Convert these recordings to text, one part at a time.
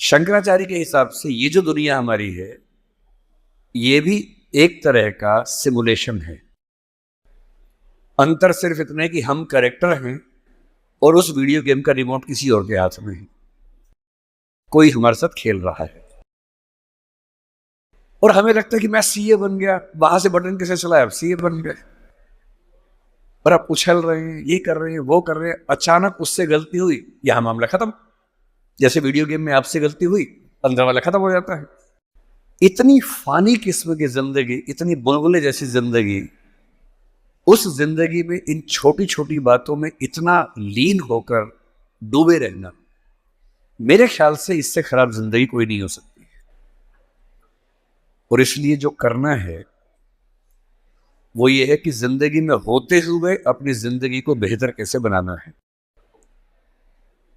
शंकराचार्य के हिसाब से ये जो दुनिया हमारी है, ये भी एक तरह का सिमुलेशन है। अंतर सिर्फ इतना है कि हम कैरेक्टर हैं और उस वीडियो गेम का रिमोट किसी और के हाथ में है। कोई हमारे साथ खेल रहा है और हमें लगता है कि मैं सीए बन गया, वहां से बटन कैसे चलाया, अब सीए बन गए, और आप उछल रहे हैं, ये कर रहे हैं, वो कर रहे हैं। अचानक उससे गलती हुई, यहां मामला खत्म। जैसे वीडियो गेम में आपसे गलती हुई, अंदर वाला खत्म हो जाता है। इतनी फानी किस्म की जिंदगी, इतनी बुलबुले जैसी जिंदगी, उस जिंदगी में इन छोटी छोटी बातों में इतना लीन होकर डूबे रहना, मेरे ख्याल से इससे खराब जिंदगी कोई नहीं हो सकती। और इसलिए जो करना है वो ये है कि जिंदगी में होते हुए अपनी जिंदगी को बेहतर कैसे बनाना है।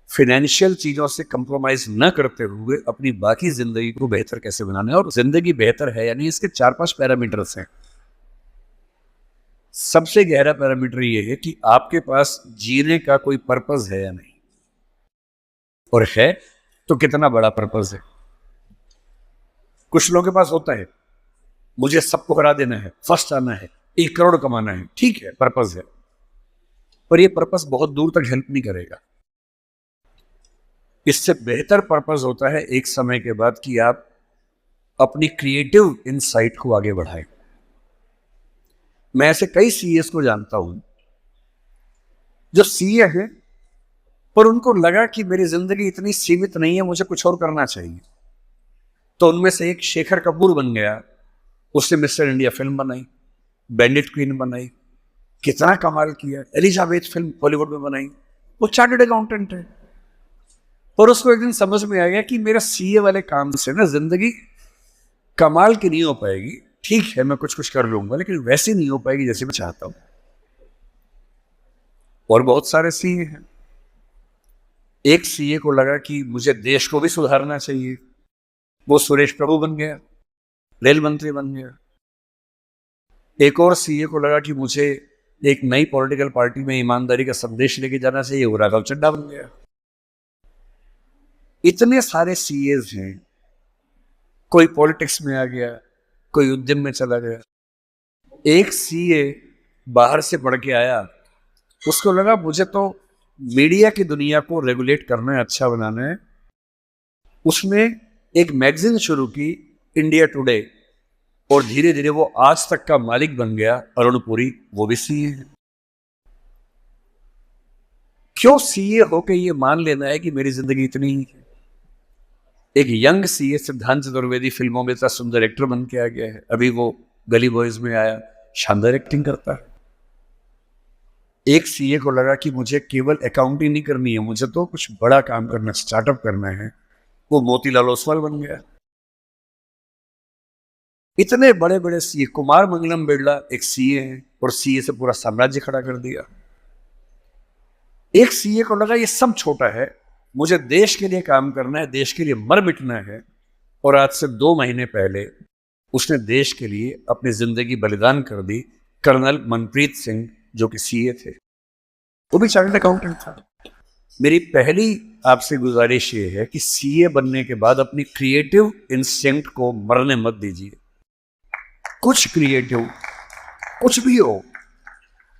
फाइनेंशियल चीजों से कंप्रोमाइज न करते हुए अपनी बाकी जिंदगी को बेहतर कैसे बनाना है। और जिंदगी बेहतर है यानी इसके 4-5 पैरामीटर्स हैं। सबसे गहरा पैरामीटर ये है कि आपके पास जीने का कोई पर्पस है या नहीं, और है तो कितना बड़ा पर्पस है। कुछ लोगों के पास होता है, मुझे सबको हरा देना है, फर्स्ट आना है, 1 करोड़ कमाना है, ठीक है, पर्पस है, पर यह पर्पस बहुत दूर तक हेल्प नहीं करेगा। इससे बेहतर पर्पस होता है एक समय के बाद कि आप अपनी क्रिएटिव इनसाइट को आगे बढ़ाएं। मैं ऐसे कई सीएस को जानता हूं जो सीए हैं, पर उनको लगा कि मेरी जिंदगी इतनी सीमित नहीं है, मुझे कुछ और करना चाहिए। तो उनमें से एक शेखर कपूर बन गया। उसने मिस्टर इंडिया फिल्म बनाई, बैंडिट क्वीन बनाई, कितना कमाल किया। एलिजाबेथ फिल्म हॉलीवुड में बनाई। वो चार्टर्ड अकाउंटेंट है, और उसको एक दिन समझ में आ गया कि मेरा सीए वाले काम से ना जिंदगी कमाल की नहीं हो पाएगी। ठीक है, मैं कुछ कुछ कर लूंगा, लेकिन वैसी नहीं हो पाएगी जैसे मैं चाहता हूं। और बहुत सारे सीए हैं। एक सीए को लगा कि मुझे देश को भी सुधारना चाहिए, वो सुरेश प्रभु बन गया, रेल मंत्री बन गया। एक और सीए को लगा कि मुझे एक नई पॉलिटिकल पार्टी में ईमानदारी का संदेश लेके जाना चाहिए, वो राघव चड्ढा बन गया। इतने सारे सीएस हैं। कोई पॉलिटिक्स में आ गया, कोई उद्यम में चला गया। एक सीए बाहर से पढ़ के आया, उसको लगा मुझे तो मीडिया की दुनिया को रेगुलेट करना है, अच्छा बनाना है। उसने एक मैगजीन शुरू की, इंडिया टुडे, और धीरे धीरे वो आज तक का मालिक बन गया। अरुण पुरी, वो भी सीए है। क्यों सीए होके ये मान लेना है कि मेरी जिंदगी इतनी ही है। एक यंग सीए सिद्धांत चतुर्वेदी फिल्मों में इतना सुंदर एक्टर बन के आ गया है। अभी वो गली बॉयज में आया, शानदार एक्टिंग करता है। एक सीए को लगा कि मुझे केवल अकाउंटिंग नहीं करनी है, मुझे तो कुछ बड़ा काम करना, स्टार्टअप करना है, वो मोतीलाल ओसवाल बन गया। इतने बड़े बड़े सीए, कुमार मंगलम बिरला एक सीए है, और सीए से पूरा साम्राज्य खड़ा कर दिया। एक सीए को लगा ये सब छोटा है, मुझे देश के लिए काम करना है, देश के लिए मर मिटना है। और आज से 2 महीने पहले उसने देश के लिए अपनी जिंदगी बलिदान कर दी। कर्नल मनप्रीत सिंह, जो कि सीए थे, वो भी चार्टर्ड अकाउंटेंट था। मेरी पहली आपसे गुजारिश ये है कि सीए बनने के बाद अपनी क्रिएटिव इंस्टिंक्ट को मरने मत दीजिए। कुछ क्रिएटिव, कुछ भी हो,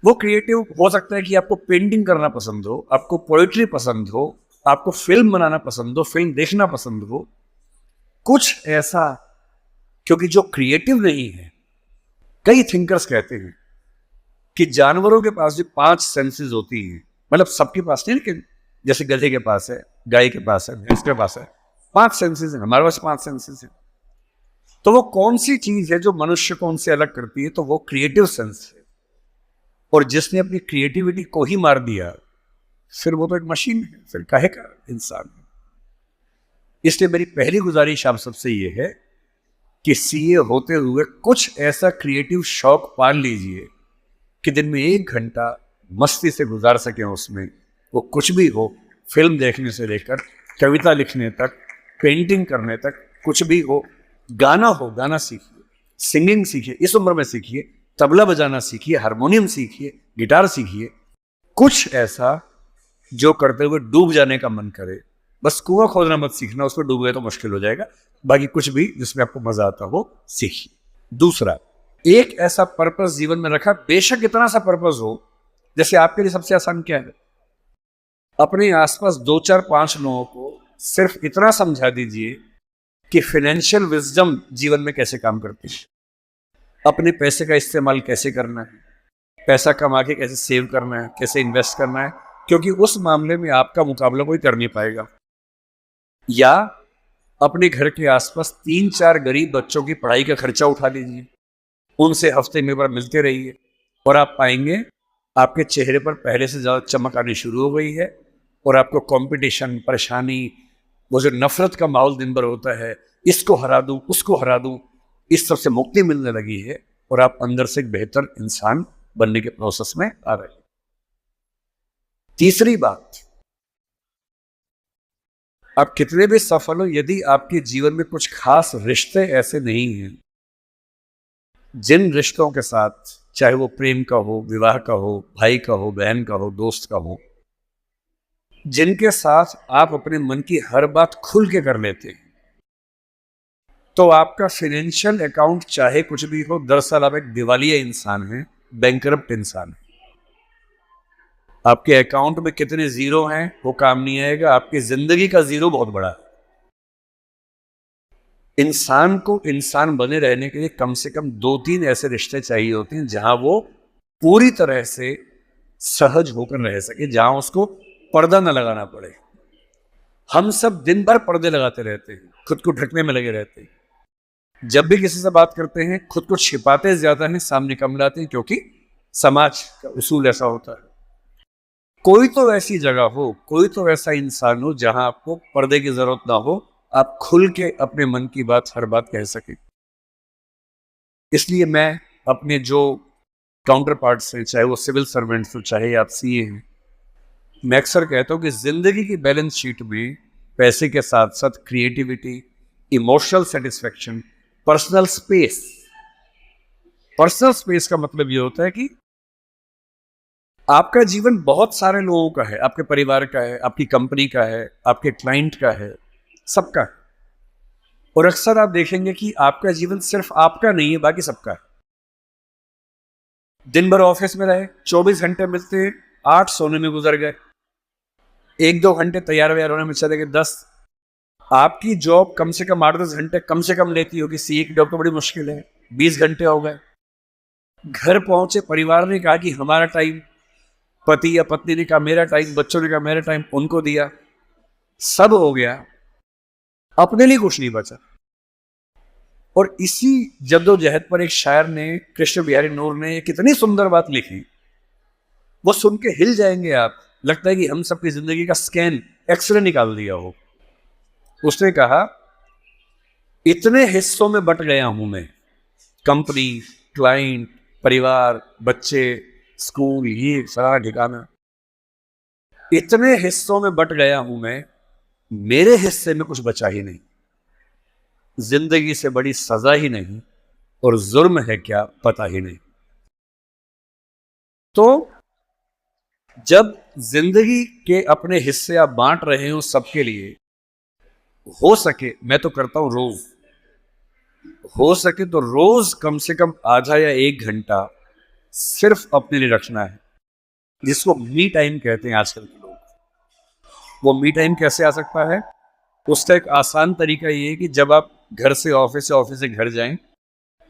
वो क्रिएटिव हो सकता है कि आपको पेंटिंग करना पसंद हो, आपको पोएट्री पसंद हो, आपको फिल्म बनाना पसंद हो, फिल्म देखना पसंद हो, कुछ ऐसा। क्योंकि जो क्रिएटिव नहीं है, कई थिंकर्स कहते हैं कि जानवरों के पास जो 5 सेंसेस होती हैं, मतलब सबके पास नहीं, लेकिन जैसे गधे के पास है, गाय के पास है, भैंस के पास है, 5 सेंसेस हैं, हमारे पास 5 सेंसेस हैं। तो वो कौन सी चीज है जो मनुष्य को उनसे अलग करती है? तो वो क्रिएटिव सेंस है। और जिसने अपनी क्रिएटिविटी को ही मार दिया, फिर वो तो एक मशीन है, फिर काहे का इंसान है। इसलिए मेरी पहली गुजारिश आप सबसे ये है कि सीए होते हुए कुछ ऐसा क्रिएटिव शौक पाल लीजिए कि दिन में 1 घंटा मस्ती से गुजार सकें उसमें। वो कुछ भी हो, फिल्म देखने से लेकर कविता लिखने तक, पेंटिंग करने तक, कुछ भी हो। गाना हो, गाना सीखिए, सिंगिंग सीखिए, इस उम्र में सीखिए, तबला बजाना सीखिए, हारमोनियम सीखिए, गिटार सीखिए। कुछ ऐसा जो करते हुए डूब जाने का मन करे, बस कुआं खोदना मत सीखना, उसमें डूब गए तो मुश्किल हो जाएगा। बाकी कुछ भी जिसमें आपको मजा आता हो सीखिए। दूसरा, एक ऐसा पर्पस जीवन में रखा, बेशक इतना सा पर्पस हो, जैसे आपके लिए सबसे आसान क्या है, अपने आसपास 2 4 5 लोगों को सिर्फ इतना समझा दीजिए कि फाइनेंशियल विजडम जीवन में कैसे काम करती है, अपने पैसे का इस्तेमाल कैसे करना है, पैसा कमा के कैसे सेव करना है, कैसे इन्वेस्ट करना है, क्योंकि उस मामले में आपका मुकाबला कोई कर नहीं पाएगा। या अपने घर के आसपास 3 4 गरीब बच्चों की पढ़ाई का खर्चा उठा लीजिए, उनसे हफ्ते में बार मिलते रहिए, और आप पाएंगे आपके चेहरे पर पहले से ज़्यादा चमक आनी शुरू हो गई है, और आपको कंपटीशन, परेशानी, वो जो नफरत का माहौल दिन भर होता है, इसको हरा दूं, उसको हरा दूं, इस सब से मुक्ति मिलने लगी है, और आप अंदर से एक बेहतर इंसान बनने के प्रोसेस में आ रहे हैं। तीसरी बात, आप कितने भी सफल हो, यदि आपके जीवन में कुछ खास रिश्ते ऐसे नहीं हैं, जिन रिश्तों के साथ, चाहे वो प्रेम का हो, विवाह का हो, भाई का हो, बहन का हो, दोस्त का हो, जिनके साथ आप अपने मन की हर बात खुल के कर लेते हैं, तो आपका फाइनेंशियल अकाउंट चाहे कुछ भी हो, दरअसल आप एक दिवालिया इंसान हैं, बैंकरप्ट इंसान है। आपके अकाउंट में कितने जीरो हैं वो काम नहीं आएगा, आपकी जिंदगी का जीरो बहुत बड़ा है। इंसान को इंसान बने रहने के लिए कम से कम 2 3 ऐसे रिश्ते चाहिए होते हैं जहां वो पूरी तरह से सहज होकर रह सके, जहां उसको पर्दा न लगाना पड़े। हम सब दिन भर पर्दे लगाते रहते हैं, खुद को ढकने में लगे रहते हैं। जब भी किसी से बात करते हैं खुद को छिपाते ज्यादा हैं, सामने कम लाते हैं, क्योंकि समाज का उसूल ऐसा होता है। कोई तो ऐसी जगह हो, कोई तो ऐसा इंसान हो जहां आपको पर्दे की जरूरत ना हो, आप खुल के अपने मन की बात, हर बात कह सके। इसलिए मैं अपने जो काउंटर पार्ट्स हैं, चाहे वो सिविल सर्वेंट्स हो, चाहे आप सीए हैं, मैं अक्सर कहता हूं कि जिंदगी की बैलेंस शीट में पैसे के साथ साथ creativity, emotional satisfaction, personal space. Personal space का मतलब ये होता है कि आपका जीवन बहुत सारे लोगों का है, आपके परिवार का है, आपकी कंपनी का है, आपके क्लाइंट का है, सबका है। और अक्सर आप देखेंगे कि आपका जीवन सिर्फ आपका नहीं है, बाकी सबका है। दिन भर ऑफिस में रहे, 24 घंटे मिलते हैं, 8 सोने में गुजर गए, 1 2 घंटे तैयार व्यार होने में चले गए 10। आपकी जॉब कम से कम 8 10 घंटे कम से कम लेती होगी, सीए की जॉब तो बड़ी मुश्किल है, 20 घंटे हो गए। घर पहुंचे, परिवार ने कहा कि हमारा टाइम, पति या पत्नी ने कहा मेरा टाइम, बच्चों ने कहा मेरा टाइम, उनको दिया, सब हो गया, अपने लिए कुछ नहीं बचा। और इसी जद्दोजहद पर एक शायर ने, कृष्ण बिहारी नूर ने, कितनी सुंदर बात लिखी, वो सुन के हिल जाएंगे आप। लगता है कि हम सबकी जिंदगी का स्कैन, एक्सरे निकाल दिया हो। उसने कहा, इतने हिस्सों में बट गया हूं मैं, कंपनी, क्लाइंट, परिवार, बच्चे, स्कूल, ये सारा ठिकाना, इतने हिस्सों में बट गया हूं मैं, मेरे हिस्से में कुछ बचा ही नहीं। जिंदगी से बड़ी सजा ही नहीं, और जुर्म है क्या पता ही नहीं। तो जब जिंदगी के अपने हिस्से आप बांट रहे हो सबके लिए, हो सके, मैं तो करता हूं रोज, हो सके तो रोज कम से कम आधा या 1 घंटा सिर्फ अपने लिए रखना है, जिसको मी टाइम कहते हैं आजकल के लोग। वो मी टाइम कैसे आ सकता है? उसका एक आसान तरीका ये है कि जब आप घर से ऑफिस या ऑफिस से घर जाएं,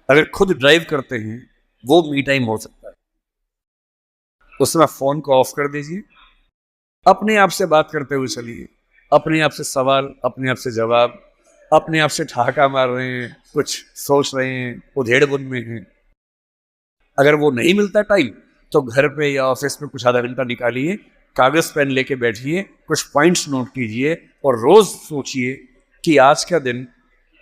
अगर खुद ड्राइव करते हैं, वो मी टाइम हो सकता है। उस समय फोन को ऑफ कर दीजिए, अपने आप से बात करते हुए चलिए, अपने आप से सवाल, अपने आप से जवाब, अपने आप से ठहाका मार रहे हैं, कुछ सोच रहे हैं, उधेड़-बुन में हैं। अगर वो नहीं मिलता टाइम, तो घर पे या ऑफिस में कुछ आधा घंटा निकालिए, कागज पेन लेके बैठिए, कुछ पॉइंट्स नोट कीजिए, और रोज सोचिए कि आज का दिन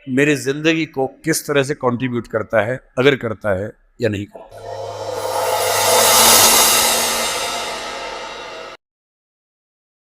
मेरी जिंदगी को किस तरह से कंट्रीब्यूट करता है, अगर करता है या नहीं करता है।